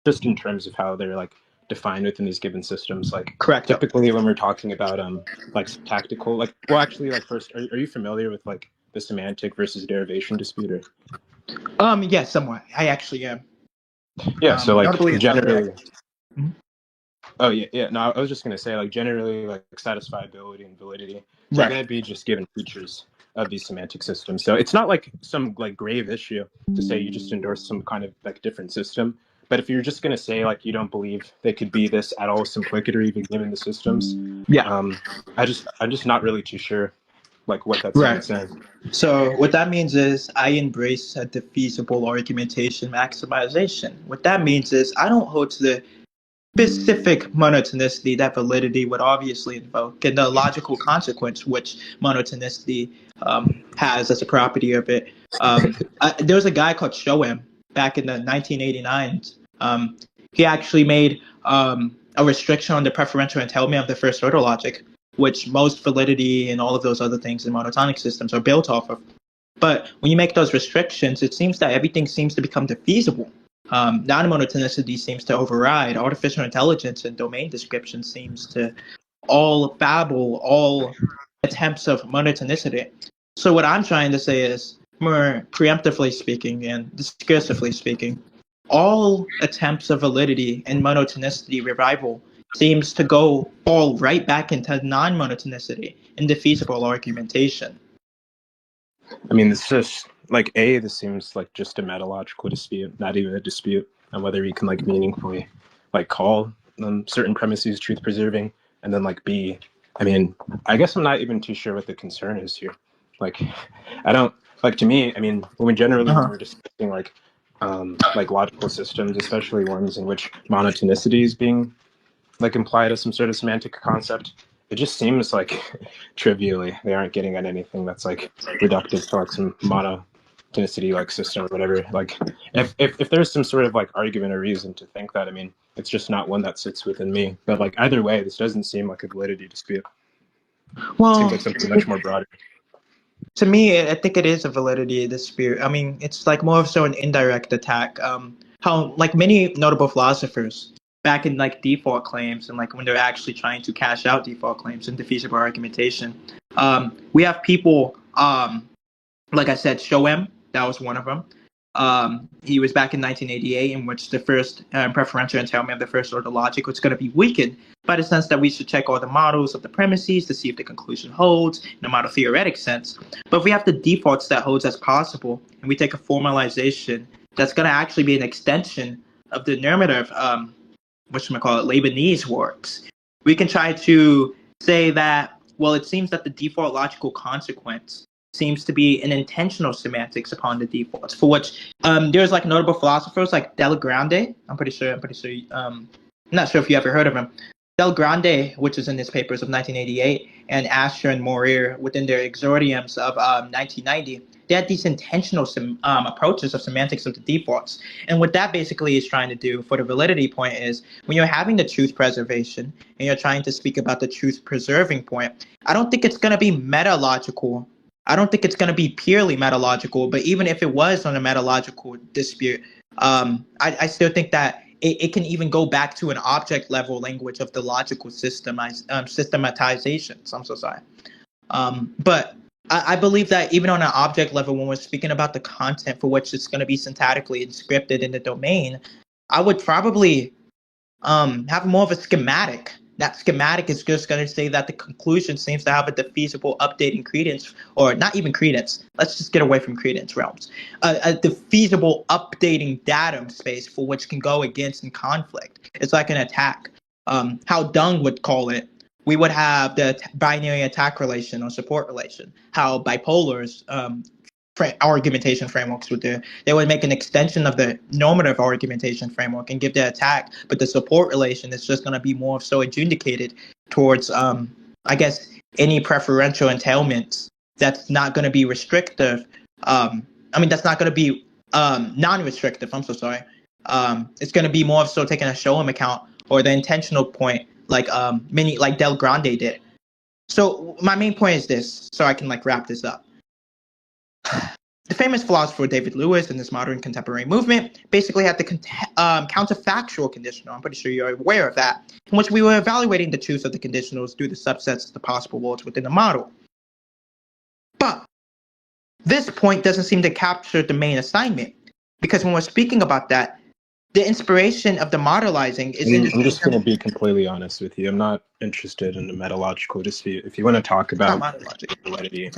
just in terms of how they're like defined within these given systems. Like Correct. typically when we're talking about like syntactical, like well actually like first, are you familiar with like the semantic versus derivation dispute? Or? Yeah, somewhat. I actually am. Yeah, so like Notably enough, yeah. generally. Oh yeah. No, I was just gonna say like generally like satisfiability and validity, they're Right. gonna be just given features of these semantic systems. So it's not like some like grave issue to say you just endorse some kind of like different system. But if you're just gonna say like you don't believe they could be this at all simplistic or even given the systems, Yeah. I'm just not really too sure like what that's even Right. saying. So what that means is I embrace a defeasible argumentation maximization. What that means is I don't hold to the specific monotonicity that validity would obviously invoke and the logical consequence which monotonicity has as a property of it. There was a guy called Shoem back in the 1989s. He actually made a restriction on the preferential entailment of the first order logic, which most validity and all of those other things in monotonic systems are built off of. But when you make those restrictions, it seems that everything seems to become defeasible. Non-monotonicity seems to override. Artificial intelligence and domain description seems to all babble, all attempts of monotonicity. So what I'm trying to say is, more preemptively speaking and discursively speaking, all attempts of validity and monotonicity revival seems to go fall right back into non-monotonicity and defeasible argumentation. I mean, it's just like this seems like just a metalogical dispute, not even a dispute on whether you can like meaningfully like call certain premises truth preserving, and then like B, I mean, I guess I'm not even too sure what the concern is here. Like, I don't like to me. I mean, when we're discussing like logical systems, especially ones in which monotonicity is being like implied as some sort of semantic concept, it just seems like trivially they aren't getting at anything that's like reductive to like some monotonicity like system or whatever. Like if there's some sort of like argument or reason to think that, I mean, it's just not one that sits within me. But like either way, this doesn't seem like a validity dispute. It seems Well, like something much more broader. to me, I think it is a validity dispute. I mean, it's like more of so an indirect attack. How like many notable philosophers back in like default claims and like when they're actually trying to cash out default claims and defeasible argumentation, we have people like I said, Shoem, that was one of them. He was back in 1988, in which the first preferential entailment of the first order logic was going to be weakened by the sense that we should check all the models of the premises to see if the conclusion holds in a model theoretic sense. But if we have the defaults that holds as possible, and we take a formalization that's going to actually be an extension of the normative, whatchamacallit, Leibniz works, we can try to say that, well, it seems that the default logical consequence seems to be an intentional semantics upon the defaults, for which there's like notable philosophers like Del Grande. I'm pretty sure. I'm not sure if you ever heard of him. Del Grande, which is in his papers of 1988, and Asher and Morir within their exordiums of 1990, they had these intentional approaches of semantics of the defaults. And what that basically is trying to do for the validity point is when you're having the truth preservation and you're trying to speak about the truth preserving point, I don't think it's going to be metalogical. I don't think it's going to be purely metalogical, but even if it was on a metalogical dispute, I still think that it can even go back to an object level language of the logical systematizations. I'm so sorry. But I believe that even on an object level, when we're speaking about the content for which it's going to be syntactically inscripted in the domain, I would probably have more of a schematic. That schematic is just going to say that the conclusion seems to have a defeasible updating credence, or not even credence. Let's just get away from credence realms. A defeasible updating datum space for which can go against in conflict. It's like an attack. How Dung would call it, we would have the binary attack relation or support relation. How bipolars argumentation frameworks would do. They would make an extension of the normative argumentation framework and give the attack, but the support relation is just going to be more so adjudicated towards, I guess, any preferential entailments that's not going to be restrictive. That's not going to be non-restrictive. I'm so sorry. It's going to be more so taking a Shoem account or the intentional point, like like Del Grande did. So my main point is this, so I can like wrap this up. the famous philosopher David Lewis and his modern contemporary movement basically had the counterfactual conditional. I'm pretty sure you're aware of that, in which we were evaluating the truth of the conditionals through the subsets of the possible worlds within the model. But this point doesn't seem to capture the main assignment, because when we're speaking about that, the inspiration of the modelizing is in I'm just going to be completely honest with you. I'm not interested in a metalogical dispute. If you want to talk about validity,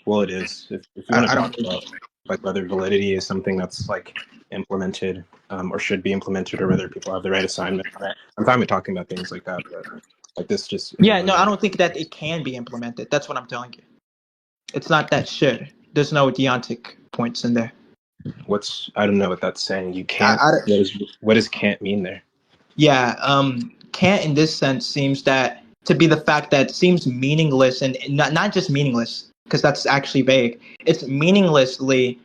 well, it is. If you want to talk about like whether validity is something that's like implemented or should be implemented, or whether people have the right assignment, I'm fine with talking about things like that. But like this, just yeah, no, I don't think that it can be implemented. That's what I'm telling you. It's not that should. There's no deontic points in there. I don't know what that's saying. You can't. What does can't mean there? Yeah, can't in this sense seems that to be the fact that it seems meaningless, and not just meaningless, because that's actually vague. It's meaninglessly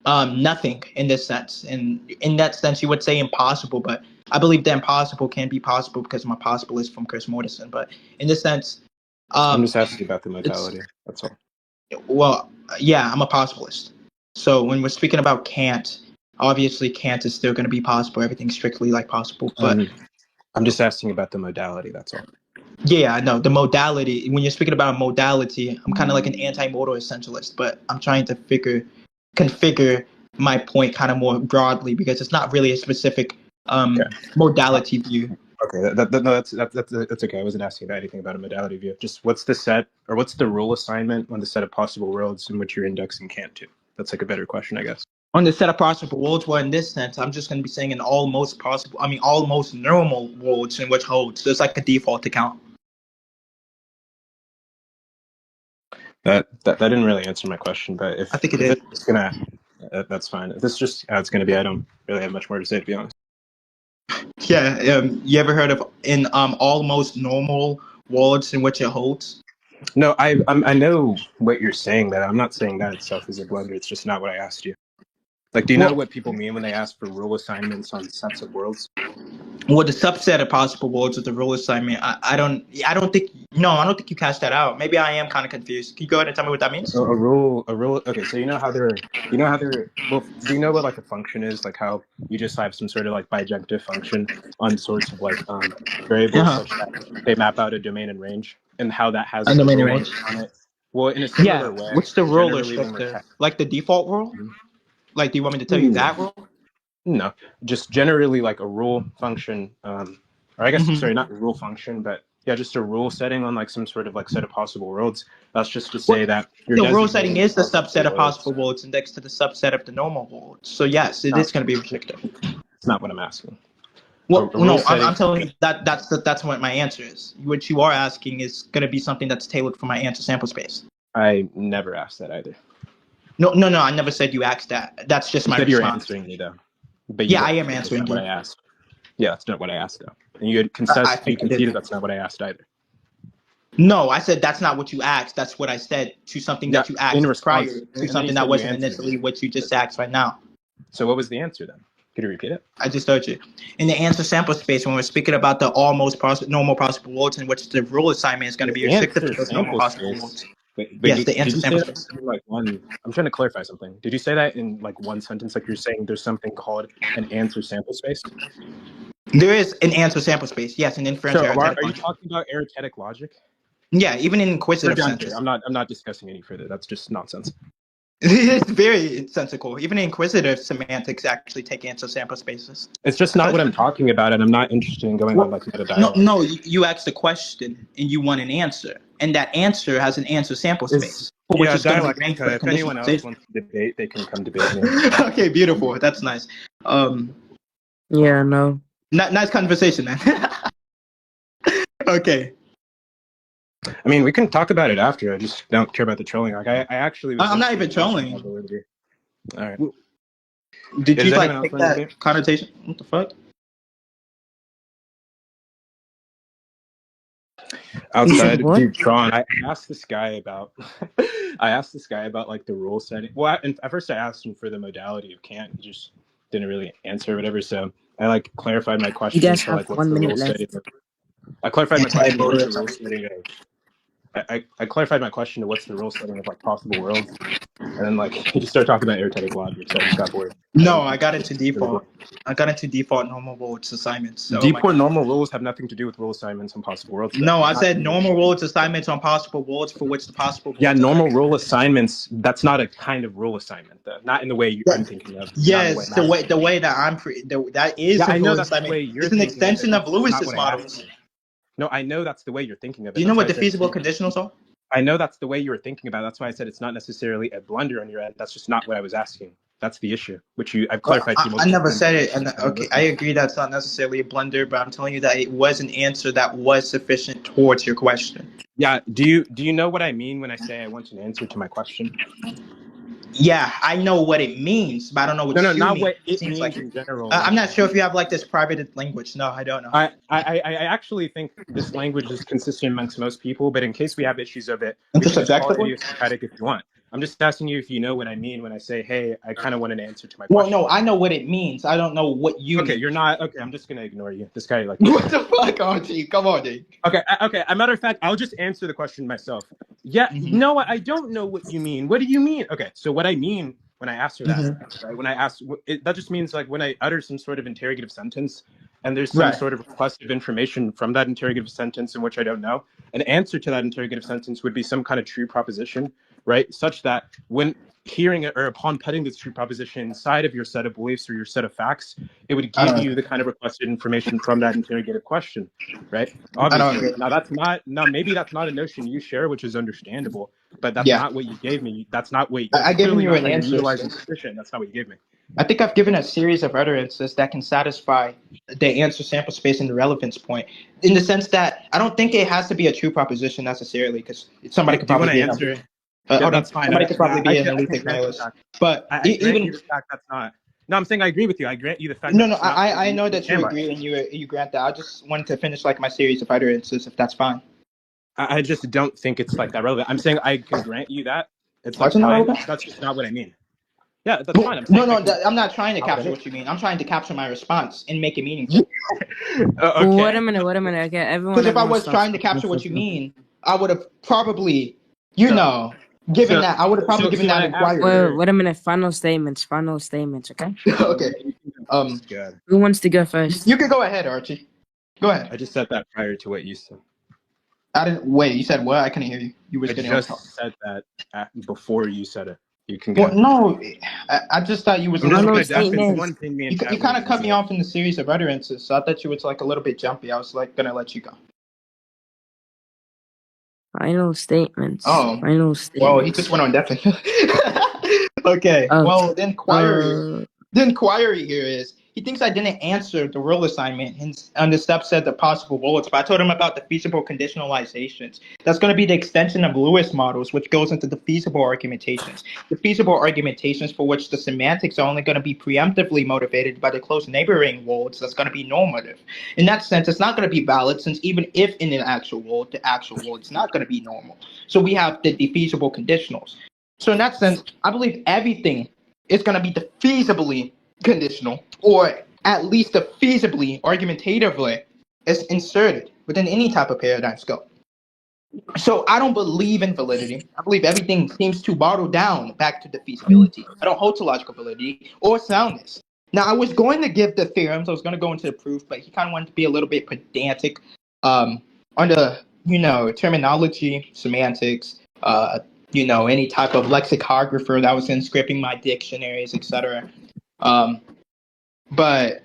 nothing in this sense. And in that sense, you would say impossible, but I believe the impossible can be possible because I'm a possibilist from Chris Mortensen. But in this sense, I'm just asking about the modality. That's all. Well, yeah, I'm a possibilist. So when we're speaking about can't, obviously can't is still going to be possible. Everything's strictly like possible. But I'm just asking about the modality. That's all. Yeah, I know the modality. When you're speaking about modality, I'm kind of like an anti-modal essentialist, but I'm trying to configure my point kind of more broadly because it's not really a specific modality view. Okay, that's okay. I wasn't asking about anything about a modality view. Just what's the set or what's the rule assignment on the set of possible worlds in which you're indexing can't to? That's like a better question, I guess. On the set of possible worlds, well, in this sense, I'm just going to be saying in almost normal worlds in which holds. There's like a default account. That didn't really answer my question, but I think it did. It's gonna, that's fine. If this is just how it's gonna be, I don't really have much more to say, to be honest. Yeah, you ever heard of in almost normal worlds in which it holds? No, I know what you're saying. That I'm not saying that itself is a blunder. It's just not what I asked you. Like, do you know what people mean when they ask for rule assignments on sets of worlds? Well, the subset of possible worlds with the rule assignment. I don't think you cashed that out. Maybe I am kind of confused. Can you go ahead and tell me what that means? A rule. Okay, so you know how they're. Well, do you know what like a function is? Like how you just have some sort of like bijective function on sorts of like variables such that they map out a domain and range, and how that has a domain and range on it. Well, in a similar way. What's the rule or structure? Like the default rule? Mm-hmm. Like, do you want me to tell you that rule? No, just generally like a rule function, or I guess sorry, not a rule function, but yeah, just a rule setting on like some sort of like set of possible worlds. That's just to say that the rule setting is the subset of possible worlds indexed to the subset of the normal worlds. So yes, it is going to be restrictive. It's not what I'm asking. Well, no, I'm telling you that's what my answer is. What you are asking is going to be something that's tailored for my answer sample space. I never asked that either. No, I never said you asked that. That's just my response. You're answering me though. But yeah, I am answering what I asked. Yeah, that's not what I asked though. And you conceded that's not what I asked either. No, I said that's not what you asked. That's what I said to something that you asked prior to something that wasn't initially what you just asked right now. So what was the answer then? Could you repeat it? I just told you. In the answer sample space, when we're speaking about the almost normal possible worlds in which the rule assignment is going to be restricted to those normal possible worlds. Yes, the answer sample space. Like I'm trying to clarify something. Did you say that in like one sentence? Like you're saying there's something called an answer sample space? There is an answer sample space. Yes, an inference. So are you talking about arithmetic logic? Yeah, even in inquisitive sense. I'm not discussing any further. That's just nonsense. It's very sensical. Even inquisitive semantics actually take answer sample spaces. It's just not what I'm talking about, and I'm not interested in going on like meta dialogue. No, you asked a question and you want an answer, and that answer has an answer sample space. Which is dialogue. If anyone else wants to debate, they can come debate me. Okay, beautiful. That's nice. Yeah, no. Nice conversation, man. Okay. I mean, we can talk about it after. I just don't care about the trolling. Like, I actually. I'm not even trolling. All right. Did you like take that connotation? What the fuck? Outside, dude, Tron. I asked this guy about. Like the rule setting. Well, at first I asked him for the modality of Kant. He just didn't really answer or whatever. So I like clarified my question. You guys have like, 1 minute left. I clarified my question. I clarified my question to what's the rule setting of like possible worlds, and then like you just started talking about arithmetic logic, so I just got bored. No, I got into default. I got into default normal worlds assignments. So Default normal rules have nothing to do with rule assignments on possible worlds. no, I said normal worlds assignments on possible worlds for which the possible worlds. Yeah, normal rule assignments. That's not a kind of rule assignment, though. Not in the way I'm thinking of. Yes, the way that that is. Yeah, I know rule that's the assignment. way you're It's an thinking of it. extension of That's not Lewis's what I models. asked you. No, I know that's the way you're thinking of it. Do you know That's what why the I said- feasible conditionals are? I know that's the way you were thinking about it. That's why I said it's not necessarily a blunder on your end. That's just not what I was asking. That's the issue, which I've clarified to you. I never said it, and okay, I agree that's not necessarily a blunder, but I'm telling you that it was an answer that was sufficient towards your question. Yeah. Do you know what I mean when I say I want an answer to my question? Yeah, I know what it means, but I don't know what No, you not mean. what it Seems means like in general. I'm not sure if you have like this private language. No, I don't know. I actually think this language is consistent amongst most people, but in case we have issues of it, we can just call it idiosyncratic if you want. I'm just asking you if you know what I mean when I say, hey, I kind of want an answer to my question. Well, no, I know what it means. I don't know what you Okay, mean. you're not. Okay, I'm just going to ignore you. This guy, like... What the fuck, Archie? Come on, dude. Okay, as a matter of fact, I'll just answer the question myself. Yeah, no, I don't know what you mean. What do you mean? Okay, so what I mean when I ask her that, right? When I ask, that just means like when I utter some sort of interrogative sentence, and there's some sort of request of information from that interrogative sentence in which I don't know, an answer to that interrogative sentence would be some kind of true proposition, right? Such that when hearing it or upon putting this true proposition inside of your set of beliefs or your set of facts, it would give you the kind of requested information from that interrogative question, right? Obviously. Now maybe that's not a notion you share, which is understandable, but that's not what you gave me. That's not what I given you an answer. Utilizing position. That's not what you gave me. I think I've given a series of utterances that can satisfy the answer sample space and the relevance point, in the sense that I don't think it has to be a true proposition necessarily, because somebody could probably answer. That's fine. Somebody could probably be an elite nihilist. But I grant you the fact that's not. No, I'm saying I agree with you. I grant you the fact. No, I know that you agree and you grant that. I just wanted to finish like my series of utterances, if that's fine. I just don't think it's like that relevant. I'm saying I can grant you that. It's like fine. That's just not what I mean. Yeah, that's fine. I'm not trying to capture what you mean. I'm trying to capture my response and make it meaningful. Okay. Wait a minute. Okay, everyone. Because if I was trying to capture what you mean, I would have probably, given that. I would have probably given that inquiry. Wait a minute. Final statements. Okay. Okay. Who wants to go first? You can go ahead, Archie. Go ahead. I just said that prior to what you said. I didn't. Wait. You said what? I couldn't hear you. You were getting. I just said that before you said it. You can go. Well, no, I just thought you was. You kind of cut me off in the series of utterances, so I thought you was like a little bit jumpy. I was like gonna let you go. Final statements. Oh. Final statements. Well, he just went on definitely. Okay. Well, then query here is he thinks I didn't answer the rule assignment on the step set the possible bullets, but I told him about the feasible conditionalizations. That's going to be the extension of Lewis models, which goes into the feasible argumentations. The feasible argumentations for which the semantics are only going to be preemptively motivated by the close neighboring worlds, that's going to be normative. In that sense, it's not going to be valid, since even if in an actual world, the actual world is not going to be normal. So we have the feasible conditionals. So in that sense, I believe everything is going to be feasibly conditional, or at least feasibly, argumentatively, is inserted within any type of paradigm scope. So I don't believe in validity. I believe everything seems to bottle down back to the feasibility. I don't hold to logical validity or soundness. Now, I was going to give the theorems. I was going to go into the proof, but he kind of wanted to be a little bit pedantic on the, terminology, semantics, any type of lexicographer that was inscripting my dictionaries, etc. But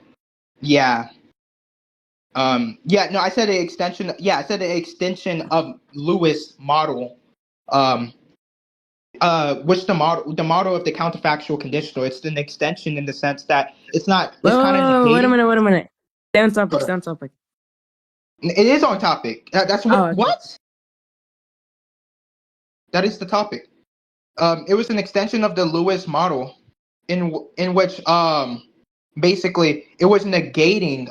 I said an extension. Yeah, I said an extension of Lewis model, which the model of the counterfactual conditional. It's an extension in the sense that it's not. It's kind of. Wait a minute. Stay on topic. It is on topic. That's what. Okay. What? That is the topic. It was an extension of the Lewis model, in which basically it was negating.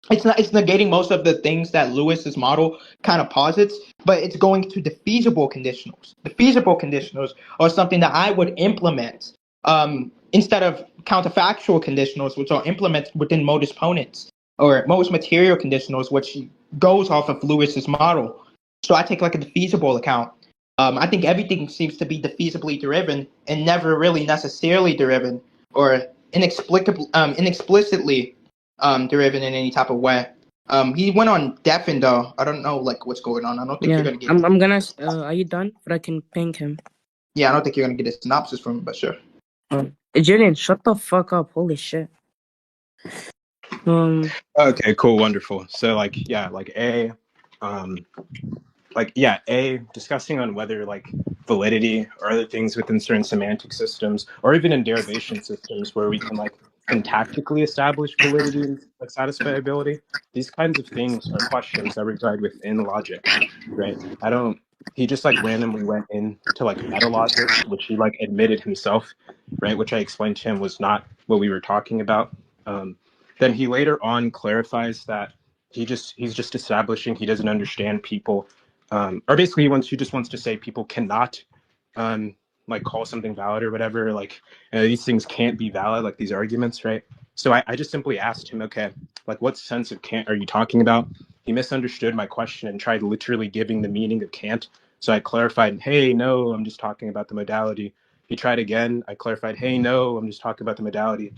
It's negating most of the things that Lewis's model kind of posits, but it's going to the feasible conditionals. The feasible conditionals are something that I would implement instead of counterfactual conditionals, which are implemented within modus ponens, or most material conditionals, which goes off of Lewis's model. So I take like a defeasible account. I think everything seems to be defeasibly driven and never really necessarily driven or inexplicitly driven in any type of way. He went on deafen though. I don't know like what's going on. I don't think you're Yeah, gonna get. I'm gonna. Are you done? But I can ping him. Yeah, I don't think you're gonna get a synopsis from him, but sure. Julian, shut the fuck up! Holy shit. Okay, cool, wonderful. So like, yeah, like A, discussing on whether like validity or other things within certain semantic systems or even in derivation systems where we can like syntactically establish validity and like satisfiability. These kinds of things are questions that reside within logic, right? He just like randomly went into like meta logic, which he like admitted himself, right? Which I explained to him was not what we were talking about. Then he later on clarifies that he's just establishing he doesn't understand people, or basically he just wants to say people cannot like call something valid or whatever, like these things can't be valid, like these arguments, right? So I just simply asked him, okay, like what sense of Kant are you talking about? He misunderstood my question and tried literally giving the meaning of Kant. So I clarified, hey, no, I'm just talking about the modality. He tried again. I clarified, hey, no, I'm just talking about the modality.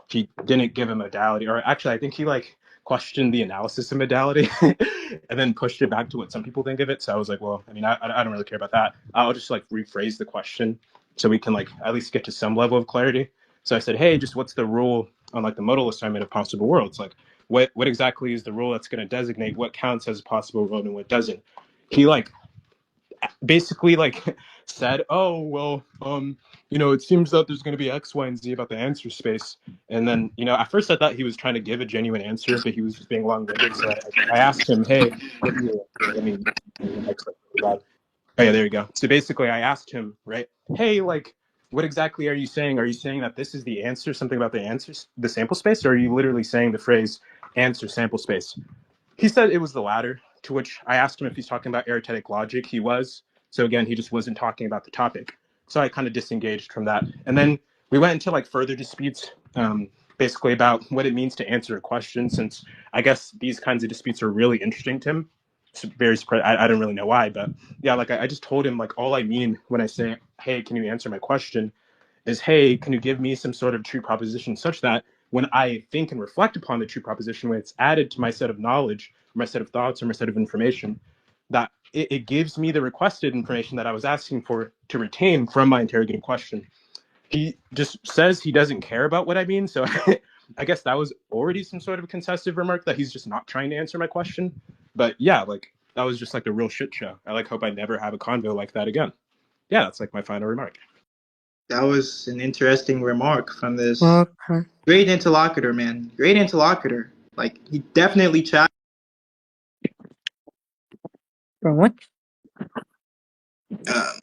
He didn't give a modality, or actually I think he like questioned the analysis of modality and then pushed it back to what some people think of it. So I was like, well, I mean, I don't really care about that. I'll just like rephrase the question so we can like at least get to some level of clarity. So I said, hey, just what's the rule on like the modal assignment of possible worlds? Like what exactly is the rule that's going to designate what counts as a possible world and what doesn't? He like basically like said, oh, well, it seems that there's going to be X, Y, and Z about the answer space. And then, at first I thought he was trying to give a genuine answer, but he was just being long-winded. So I asked him, hey, let me oh yeah, there you go. So basically I asked him, right, hey, like, what exactly are you saying? Are you saying that this is the answer, something about the answers, the sample space, or are you literally saying the phrase answer sample space? He said it was the latter, to which I asked him if he's talking about arithmetic logic. He was. So again, he just wasn't talking about the topic. So I kind of disengaged from that. And then we went into like further disputes, basically about what it means to answer a question, since I guess these kinds of disputes are really interesting to him. It's very surprised. I don't really know why, but yeah, like I just told him like all I mean when I say, hey, can you answer my question, is, hey, can you give me some sort of true proposition such that when I think and reflect upon the true proposition, when it's added to my set of knowledge, or my set of thoughts, or my set of information, that it gives me the requested information that I was asking for to retain from my interrogative question. He just says he doesn't care about what I mean, so I guess that was already some sort of concessive remark that he's just not trying to answer my question. But yeah, like that was just like a real shit show. I like hope I never have a convo like that again. Yeah, that's like my final remark. That was an interesting remark from this Okay. great interlocutor, man. Great interlocutor. Like he definitely tried. Bro, what?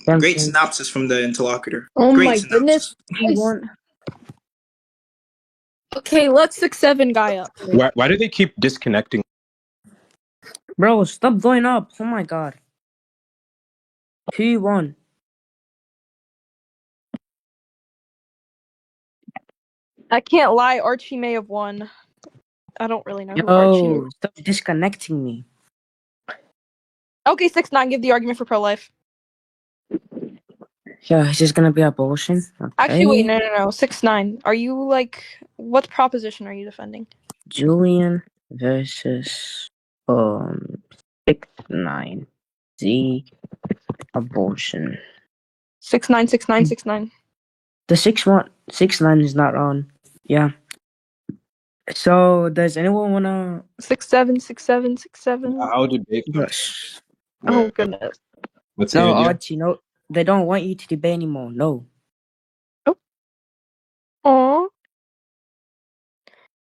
Great synopsis from the interlocutor. Oh Great my synopsis. goodness. Okay, let's 6-7 guy up. Why do they keep disconnecting? Bro, stop going up. Oh my god. Who won? I can't lie, Archie may have won. I don't really know who Archie Yo, is. stop disconnecting me. Okay, 6-9, give the argument for pro-life. Yeah, it's just gonna be abortion. Okay. Actually, wait, no. 6-9. Are you like, what proposition are you defending? Julian versus 6-9. The abortion. 6-9, 6-9, 6-9. The 6-9 is not on. Yeah. So does anyone wanna 6-7, 6-7, 6-7. I'll debate. Yes. Oh goodness. What's the No, idea? Archie, no. They don't want you to debate anymore. No. Aw.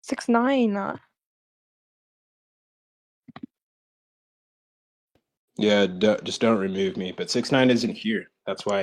6-9. Yeah, just don't remove me. But 6ix9ine isn't here. That's why